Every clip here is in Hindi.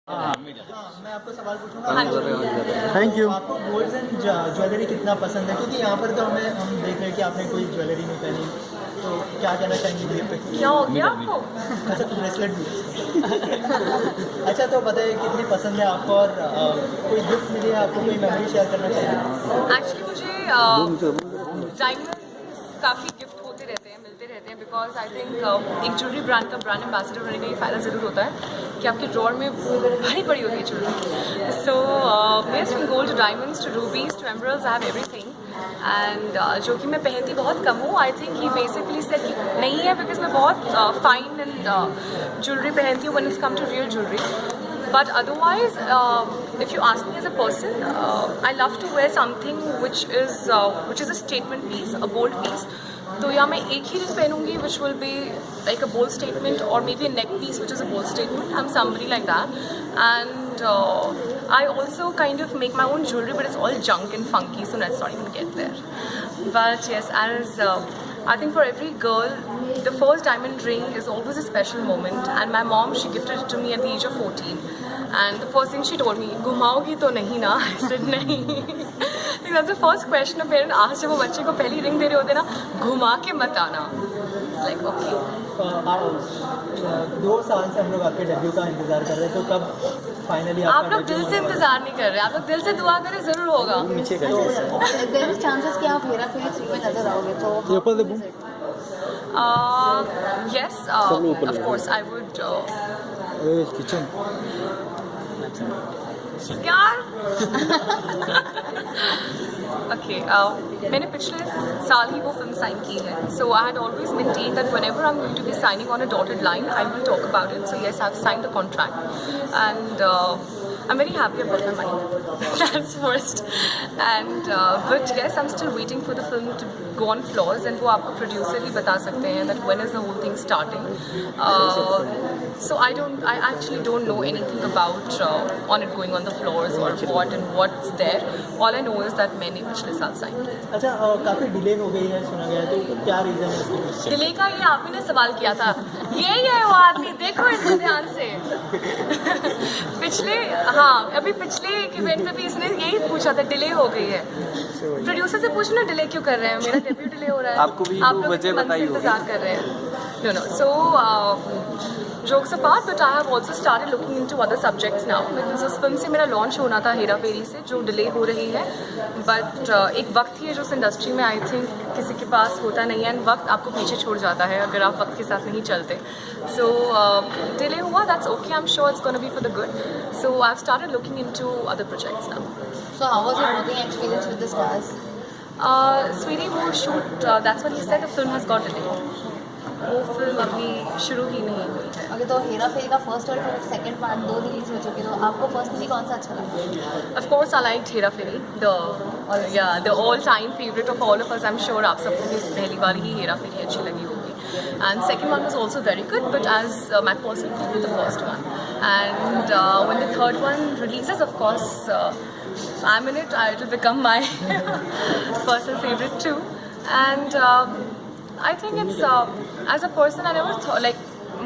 मैं आपको सवाल पूछूंगा। Thank you. आपको गोल्ड एंड ज्वेलरी कितना पसंद है? क्योंकि यहाँ पर तो हम देख रहे हैं कि आपने कोई ज्वेलरी नहीं पहनी, तो क्या कहना चाहेंगे ये पे? क्या हो गया आपको? अच्छा, तो ब्रेसलेट भी। अच्छा, तो बताइए कितनी पसंद है आपको, और कोई गिफ्ट मिली है आपको, कोई मेमोरी शेयर करना चाहिए? एक्चुअली मुझे डायमंड्स काफ़ी गिफ्ट होते रहते हैं, मिलते रहते हैं, बिकॉज आई थिंक एक ज्वेलरी ब्रांड का ब्रांड एम्बेसडर होने का ये फ़ायदा ज़रूर होता है कि आपके ड्रॉर में भरी पड़ी होती है jewellery. So most from gold to diamonds to rubies to emeralds I have everything, and जो कि मैं पहनती बहुत कम हूँ। आई थिंक ये बेसिकली से नहीं है बिकॉज मैं बहुत फाइन एंड ज्वेलरी पहनती हूँ when it's come to real jewelry. But otherwise, if you ask me as a person, I love to wear something which is a statement piece, a bold piece. तो या मैं एक ही चीज़ पहनूंगी which will be like a bold statement, or maybe a neck piece which is a bold statement. I'm somebody like that, and I also kind of make my own jewelry, but it's all junk and funky, so let's not even get there. But yes, as I think for every girl, the first diamond ring is always a special moment, and my mom, she gifted it to me at the age of 14, and the first thing she told me, घुमाओगी तो नहीं ना? I said नहीं. That's the first question a parent asks जब वो बच्चे को पहली रिंग दे रहे होते ना, घुमा के मत आना. It's like okay. 2 साल से हम लोग आपके डेब्यू का इंतजार कर रहे हैं, तो कब फाइनली आप लोग दिल से इंतजार नहीं कर रहे, आप लोग दिल से दुआ करें, जरूर होगा. देयर इज चांसेस कि आप हेरा फेरी 3 में नजर आओगे, तो yes, of course I would. Kitchen यार okay, मैंने पिछले साल ही वो फिल्म साइन की है, so I had always maintained that whenever I'm going to be signing on a dotted line, I will talk about it. So yes, I've signed the contract, and I'm very happy about my money. That's first, and but yes, I'm still waiting for the film to go on floors, and वो आपको producer ही बता सकते हैं that when is the whole thing starting. So I actually don't know anything about on it going on the floors or what and what's there. All I know is that मैंने पिछले साल साइन किया. अच्छा, काफ़ी डिले हो गई है सुना गया, तो क्या रीज़न है इसके? डिले का ये आप ही ने सवाल किया था. यही है वो आदमी, देखो इसको ध्यान से. अभी पिछले एक इवेंट पे भी इसने यही पूछा था, डिले हो गई है. प्रोड्यूसर से पूछना डिले क्यों कर रहे हैं, मेरा डेब्यू डिले हो रहा है. आपको भी आप लोग इंतजार कर रहे हैं. No. So jokes apart, but I have also started looking into other subjects now, because उस फिल्म से मेरा लॉन्च होना था हेरा फेरी से, जो डिले हो रही है. बट एक वक्त ही है जो उस इंडस्ट्री में आई थिंक किसी के पास होता नहीं है, एंड वक्त आपको पीछे छोड़ जाता है अगर आप वक्त के साथ नहीं चलते. सो डिले हुआ, that's okay, I am sure it's gonna be for the good. So I have started looking into other projects now. so how was your working experience with the stars? Sweety, वो shoot, that's what he said, the film has got delayed. वो फिल्म अभी शुरू ही नहीं हुई है. ओके, तो हेरा फेरी का फर्स्ट और सेकंड पार्ट 2 रिलीज हो चुके, तो आपको पर्सनली कौन सा अच्छा लगा? Of course, I liked Hera Fairy, the all-time favorite of all of us. I'm sure आप सबको भी पहली बार ही हेरा फेरी अच्छी लगी होगी. And second one was also very good, but as my personal favorite, the first one. And when the third one releases, of course, I'm in it. It will become my personal favorite too. And I think it's as a person, I never thought, like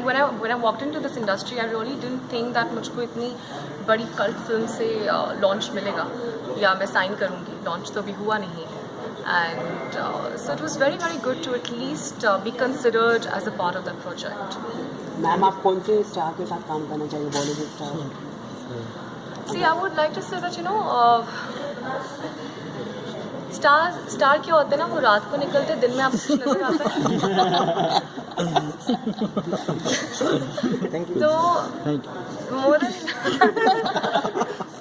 when I walked into this industry, I really didn't think that मुझको इतनी बड़ी कल्ट फिल्म से लॉन्च मिलेगा या मैं साइन करूँगी. लॉन्च तो अभी हुआ नहीं है, and so it was very very good to at least be considered as a part of that project. Ma'am, आप कौन से स्टार के साथ काम करना चाहिए, Bollywood star? See, I would like to say that star क्या होते हैं ना, वो रात को निकलते, दिन में आपको नजर आता है. तो मोर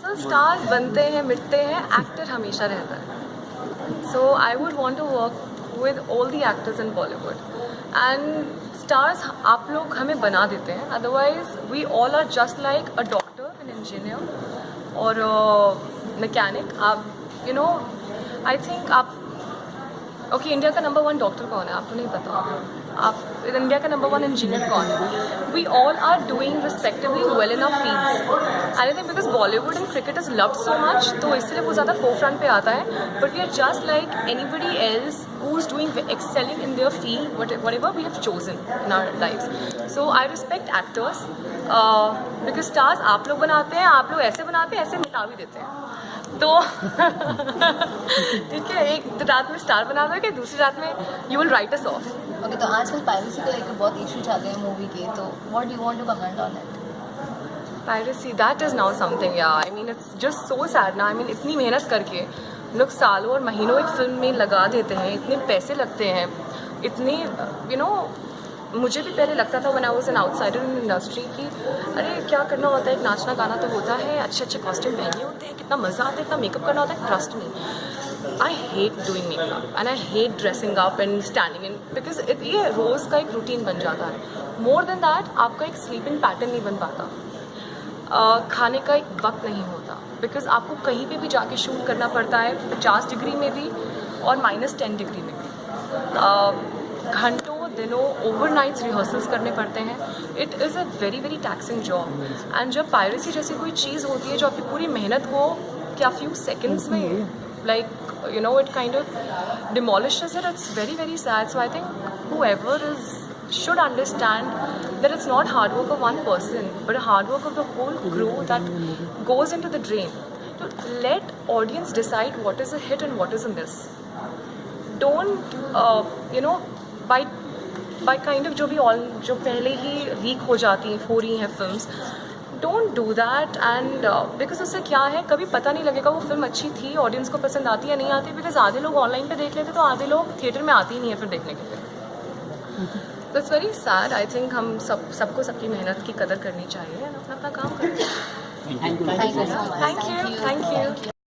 तो स्टार्स बनते हैं, मिटते हैं, एक्टर हमेशा रहता है. So I would want to work with all the actors in Bollywood, and stars आप लोग हमें बना देते हैं. Otherwise we all are just like a doctor, an engineer और मैकेनिक. आप आई थिंक आप ओके, इंडिया का नंबर 1 डॉक्टर कौन है आपको नहीं पता. आप इंडिया का नंबर 1 इंजीनियर कौन है. We all are doing respectively well in our fields, I think because Bollywood and cricket is loved so much, तो इसलिए वो ज़्यादा फोर फ्रंट पे आता है. But we are just like anybody else who is doing excelling in their field whatever we have chosen in our lives. So I respect actors because stars आप लोग बनाते हैं, आप लोग ऐसे बनाते हैं, ऐसे मिटा भी देते हैं. तो ठीक है, एक रात में स्टार बना दोगे, दूसरी रात में you will write us of. Okay, तो आजकल पायरेसी को लेकर बहुत इशू चल रहे हैं मूवी के, तो what do you want to comment on it? Piracy, that is now something, yeah. I mean, it's just so sad now. I mean, इतनी मेहनत करके लोग सालों और महीनों एक फिल्म में लगा देते हैं, इतने पैसे लगते हैं, इतनी मुझे भी पहले लगता था when I was an outsider in industry कि अरे क्या करना होता है, एक नाचना गाना तो होता है, अच्छे अच्छे कॉस्ट्यूम पहनने होते हैं, कितना मज़ा आता है, इतना मेकअप करना होता है. Trust me, I hate doing makeup and I hate dressing up and standing in because ये रोज़ का एक रूटीन बन जाता है. More than that, आपका एक स्लीपिंग पैटर्न नहीं बन पाता, खाने का एक वक्त नहीं होता, बिकॉज आपको कहीं पे भी जाके शूट करना पड़ता है, 50 डिग्री में भी और -10 डिग्री में भी, घंटों दिनों ओवरनाइट्स रिहर्सल्स करने पड़ते हैं. It is a very very taxing job. And जब पायरेसी जैसी कोई चीज़ होती है जो आपकी पूरी मेहनत को क्या फ्यू सेकेंड्स में like it kind of demolishes it, it's very very sad. So I think whoever should understand that it's not hard work of one person but a hard work of the whole crew that goes into the drain. So let audience decide what is a hit and what is a miss. Don't by kind of जो पहले ही लीक हो जाती हैं, हो रही हैं films, don't do that. And because उससे क्या है, कभी पता नहीं लगेगा वो फिल्म अच्छी थी, ऑडियंस को पसंद आती या नहीं आती, बिकॉज आधे लोग ऑनलाइन पे देख लेते तो आधे लोग थिएटर में आते ही नहीं है फिर देखने के लिए. तो it's very sad. I think हम सबको सबकी मेहनत की कदर करनी चाहिए, अपना अपना काम करें. Thank you. Thank you so much. Thank you.